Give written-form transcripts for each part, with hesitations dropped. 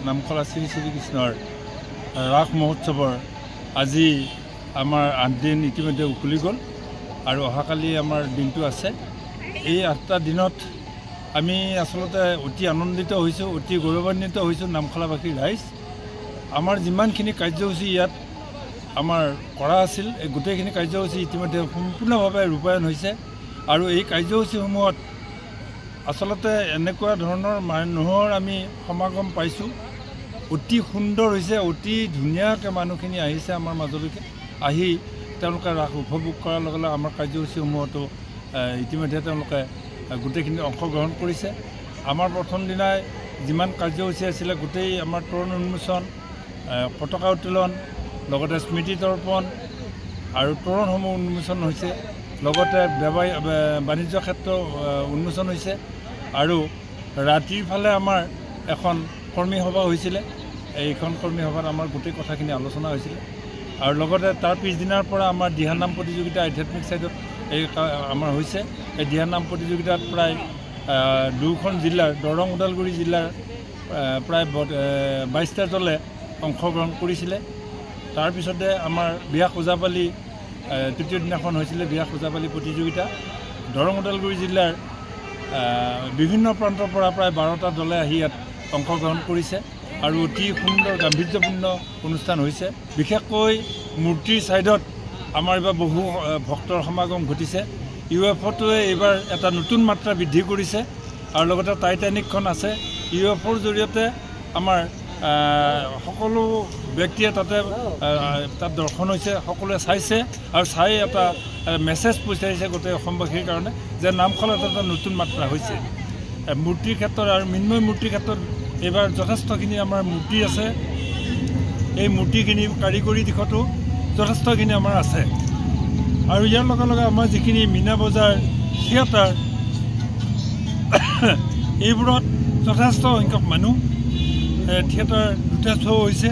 নামখলা শ্ৰী শ্ৰীকৃষ্ণৰ ৰাস মহোৎসৱৰ আজি আমাৰ ৮ দিন ইতিমধ্যে উকলি গ'ল আৰু অহাকালি আমাৰ দিনটো আছে। এই ৮টা দিনত আমি আচলতে অতি আনন্দিত হৈছোঁ, অতি গৌৰৱান্বিত হৈছোঁ নামখলাবাসী ৰাইজ। আমাৰ যিমানখিনি কাৰ্যসূচী ইয়াত আমাৰ কৰা আছিল এই গোটেইখিনি কাৰ্যসূচী ইতিমধ্যে সম্পূৰ্ণভাৱে ৰূপায়ণ হৈছে আৰু এই কাৰ্যসূচীসমূহত আচলতে এনেকুৱা ধৰণৰ মানুহৰ আমি সমাগম পাইছোঁ। অতি সুন্দৰ হৈছে, অতি ধুনীয়াকৈ মানুহখিনি আহিছে আমাৰ মাজলৈকে, আহি তেওঁলোকে ৰাস উপভোগ কৰাৰ লগে লগে আমাৰ কাৰ্যসূচীসমূহতো ইতিমধ্যে তেওঁলোকে গোটেইখিনি অংশগ্ৰহণ কৰিছে। আমাৰ প্ৰথম দিনাই যিমান কাৰ্যসূচী আছিলে গোটেই আমাৰ তৰুণ উন্মোচন, পতাকা উত্তোলন, লগতে স্মৃতি তৰ্পণ আৰু তৰুণসমূহ উন্মোচন হৈছে, লগতে বাণিজ্য ক্ষেত্ৰ উন্মোচন হৈছে আৰু ৰাতিৰ ফালে আমাৰ এখন কৰ্মী সভা হৈছিলে। এইখন কৰ্মী সভাত আমাৰ গোটেই কথাখিনি আলোচনা হৈছিলে আৰু লগতে তাৰ পিছদিনাৰ পৰা আমাৰ দিহানাম প্ৰতিযোগিতা আধ্যাত্মিক ছাইডত এই আমাৰ হৈছে। এই দিহানাম প্ৰতিযোগিতাত প্ৰায় 2খন জিলাৰ দৰং ওদালগুৰি জিলাৰ প্ৰায় 22টা দলে অংশগ্ৰহণ কৰিছিলে। তাৰপিছতে আমাৰ বিয়াস ওজাপালি তৃতীয় দিনাখন হৈছিলে বিয়াস ওজাপালি প্ৰতিযোগিতা। দৰং ওদালগুৰি জিলাৰ বিভিন্ন প্ৰান্তৰ পৰা প্ৰায় 12টা দলে আহি ইয়াত অংশগ্ৰহণ কৰিছে আৰু অতি সুন্দৰ গাম্ভীৰ্যপূৰ্ণ অনুষ্ঠান হৈছে। বিশেষকৈ মূৰ্তিৰ ছাইডত আমাৰ এইবাৰ বহু ভক্তৰ সমাগম ঘটিছে। UFOটোৱে এইবাৰ এটা নতুন মাত্ৰা বৃদ্ধি কৰিছে আৰু লগতে টাইটানিকখন আছে। UFOৰ জৰিয়তে আমাৰ সকলো ব্যক্তিয়ে তাত দৰ্শন হৈছে, সকলোৱে চাইছে আৰু চাই এটা মেছেজ পঠিয়াইছে গোটেই অসমবাসীৰ কাৰণে যে নামখলাত এটা নতুন মাত্ৰা হৈছে। মূৰ্তিৰ ক্ষেত্ৰত আৰু মৃন্ময় মূৰ্তিৰ ক্ষেত্ৰত এইবাৰ যথেষ্টখিনি আমাৰ মূৰ্তি আছে। এই মূৰ্তিখিনি কাৰিকৰী দিশতো যথেষ্টখিনি আমাৰ আছে আৰু ইয়াৰ লগে লগে আমাৰ যিখিনি মীনা বজাৰ, থিয়েটাৰ, এইবোৰত যথেষ্ট সংখ্যক মানুহ। থিয়েটাৰ 2টা শ্ব' হৈছে।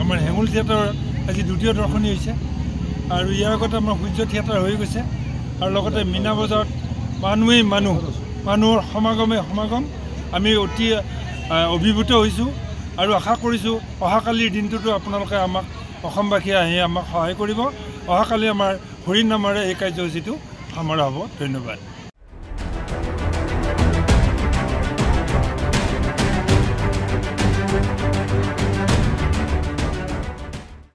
আমাৰ হেঙুল থিয়েটাৰ আজি 2য় দৰ্শনী হৈছে আৰু ইয়াৰ আগতে আমাৰ সূৰ্য থিয়েটাৰ হৈ গৈছে আৰু লগতে মীনা বজাৰত মানুহেই মানুহৰ সমাগম আমি অতি অভিভূত হৈছোঁ আৰু আশা কৰিছোঁ অহাকালিৰ দিনটোতো আপোনালোকে আমাক অসমবাসীয়ে আহি আমাক সহায় কৰিব। অহাকালি আমাৰ হৰিনামেৰে এই কাৰ্যসূচীটো সামৰা হ'ব। ধন্যবাদ।